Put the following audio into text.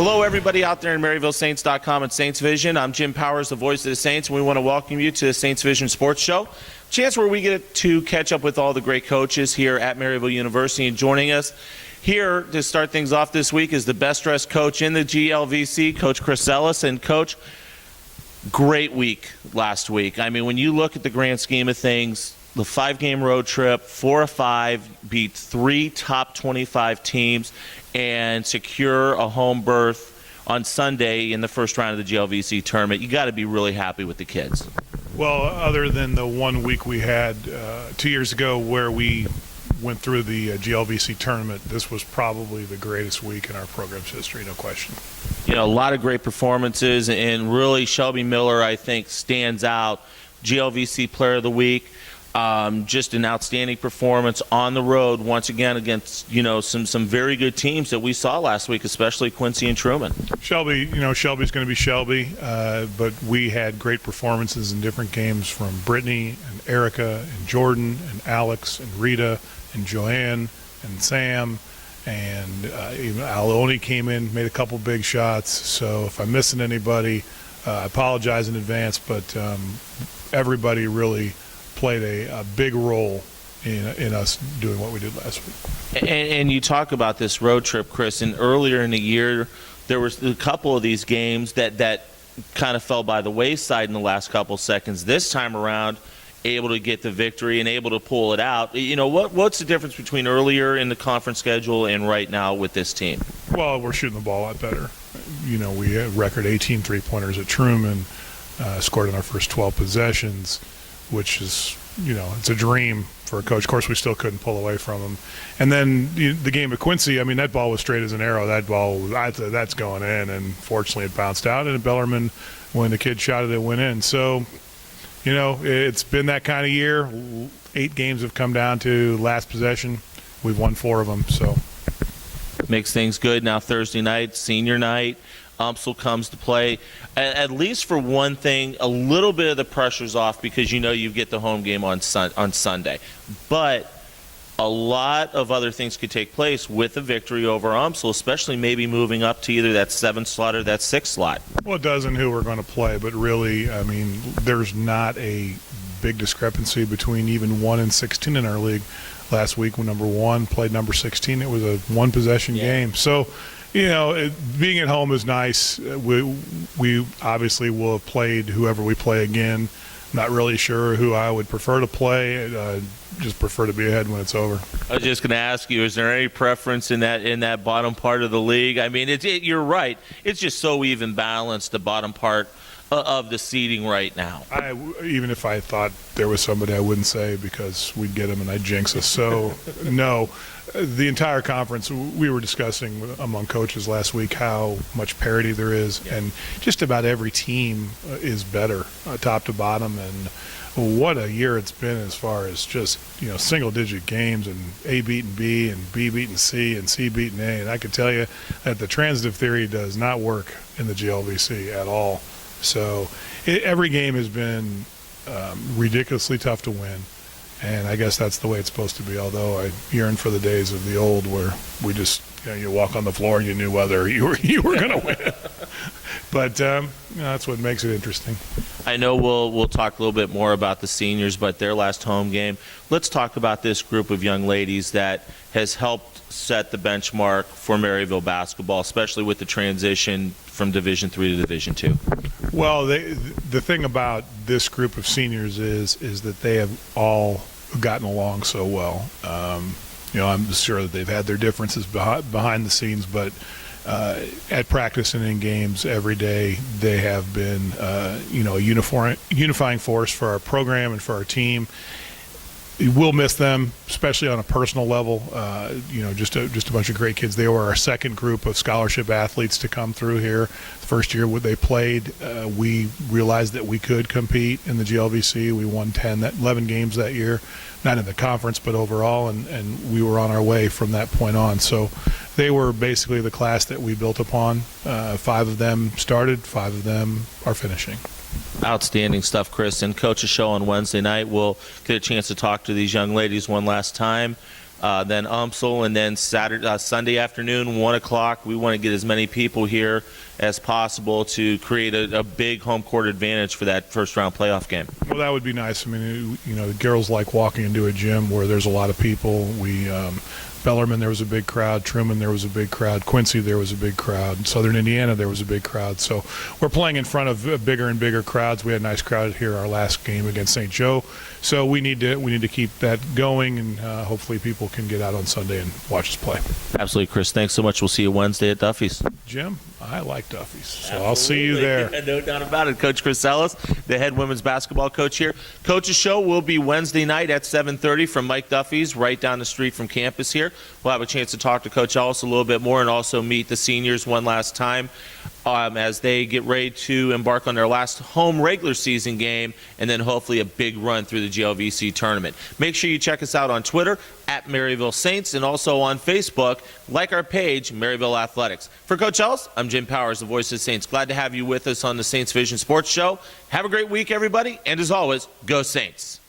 Hello, everybody out there in MaryvilleSaints.com and Saints Vision. I'm Jim Powers, the voice of the Saints, and we want to welcome you to the Saints Vision Sports Show. Chance where we get to catch up with all the great coaches here at Maryville University. And joining us here to start things off this week is the best-dressed coach in the GLVC, Coach Chris Ellis. And, Coach, great week last week. I mean, when you look at the grand scheme of things, the 5-game road trip, 4 of 5, beat 3 top 25 teams, and secure a home berth on Sunday in the first round of the GLVC tournament. You got to be really happy with the kids. Well, other than the 1 week we had 2 years ago where we went through the GLVC tournament, this was probably the greatest week in our program's history, no question. You know, a lot of great performances, and really Shelby Miller, I think, stands out. GLVC Player of the Week. Just an outstanding performance on the road once again against, you know, some very good teams that we saw last week, especially Quincy and Truman. Shelby, you know, Shelby's going to be Shelby, but we had great performances in different games from Brittany and Erica and Jordan and Alex and Rita and Joanne and Sam, and even Aloni came in, made a couple big shots. So if I'm missing anybody, I apologize in advance, but everybody really played a big role in us doing what we did last week. And you talk about this road trip, Chris, and earlier in the year there was a couple of these games that kind of fell by the wayside in the last couple seconds. This time around, able to get the victory and able to pull it out. You know, what's the difference between earlier in the conference schedule and right now with this team? Well, we're shooting the ball a lot better. You know, we had record 18 three-pointers at Truman, scored in our first 12 possessions, which is, you know, it's a dream for a coach. Of course, we still couldn't pull away from them. And then the game at Quincy, I mean, that ball was straight as an arrow. That ball, that's going in, and fortunately it bounced out. And at Bellarmine, when the kid shot it, it went in. So, you know, it's been that kind of year. 8 games have come down to last possession. We've won 4 of them, so. Makes things good. Now Thursday night, senior night. UMSL comes to play. At least for one thing, a little bit of the pressure's off because you know you get the home game on Sunday. But a lot of other things could take place with a victory over UMSL, especially maybe moving up to either that 7th slot or that 6th slot. Well, it does in who we're going to play, but really, I mean, there's not a big discrepancy between even 1 and 16 in our league. Last week when number 1 played number 16, it was a 1-possession game. So, you know, being at home is nice. We obviously will have played whoever we play again. Not really sure who I would prefer to play. Just prefer to be ahead when it's over. I was just going to ask you, is there any preference in that bottom part of the league? I mean, you're right. It's just so even balanced, the bottom part of the seeding right now. Even if I thought there was somebody I wouldn't say because we'd get them and I'd jinx us. So, no. The entire conference, we were discussing among coaches last week how much parity there is, and just about every team is better, top to bottom, and what a year it's been as far as just, you know, single-digit games and A beating B and B beating C and C beating A, and I can tell you that the transitive theory does not work in the GLVC at all. So every game has been ridiculously tough to win. And I guess that's the way it's supposed to be, although I yearn for the days of the old where we just, you know, you walk on the floor and you knew whether you were going to win. But you know, that's what makes it interesting. I know we'll talk a little bit more about the seniors, but their last home game. Let's talk about this group of young ladies that has helped set the benchmark for Maryville basketball, especially with the transition from Division III to Division II. Well, the thing about this group of seniors is that they have all gotten along so well. You know, I'm sure that they've had their differences behind the scenes, but at practice and in games every day, they have been, you know, a unifying force for our program and for our team. We'll miss them, especially on a personal level. You know, just a bunch of great kids. They were our second group of scholarship athletes to come through here. The first year they played, we realized that we could compete in the GLVC. We won 11 games that year, not in the conference, but overall, and we were on our way from that point on. So they were basically the class that we built upon. 5 of them started, 5 of them are finishing. Outstanding stuff, Chris. And Coach's show on Wednesday night, we'll get a chance to talk to these young ladies one last time. then UMSL, and then Sunday afternoon, 1 o'clock. We want to get as many people here as possible to create a big home court advantage for that first-round playoff game. Well, that would be nice. I mean, the girls like walking into a gym where there's a lot of people. Bellarmine, there was a big crowd. Truman, there was a big crowd. Quincy, there was a big crowd. Southern Indiana, there was a big crowd. So we're playing in front of bigger and bigger crowds. We had a nice crowd here our last game against St. Joe. So we need to keep that going, and hopefully people can get out on Sunday and watch us play. Absolutely, Chris. Thanks so much. We'll see you Wednesday at Duffy's. Jim, I like Duffy's, so Absolutely. I'll see you there. No doubt about it. Coach Chris Ellis, the head women's basketball coach here. Coach's show will be Wednesday night at 7:30 from Mike Duffy's, right down the street from campus here. We'll have a chance to talk to Coach Ellis a little bit more and also meet the seniors one last time as they get ready to embark on their last home regular season game and then hopefully a big run through the GLVC tournament. Make sure you check us out on Twitter at Maryville Saints and also on Facebook. Like our page, Maryville Athletics. For Coach Ellis, I'm Jim Powers, the voice of the Saints. Glad to have you with us on the Saints Vision Sports Show. Have a great week, everybody, and as always, go Saints.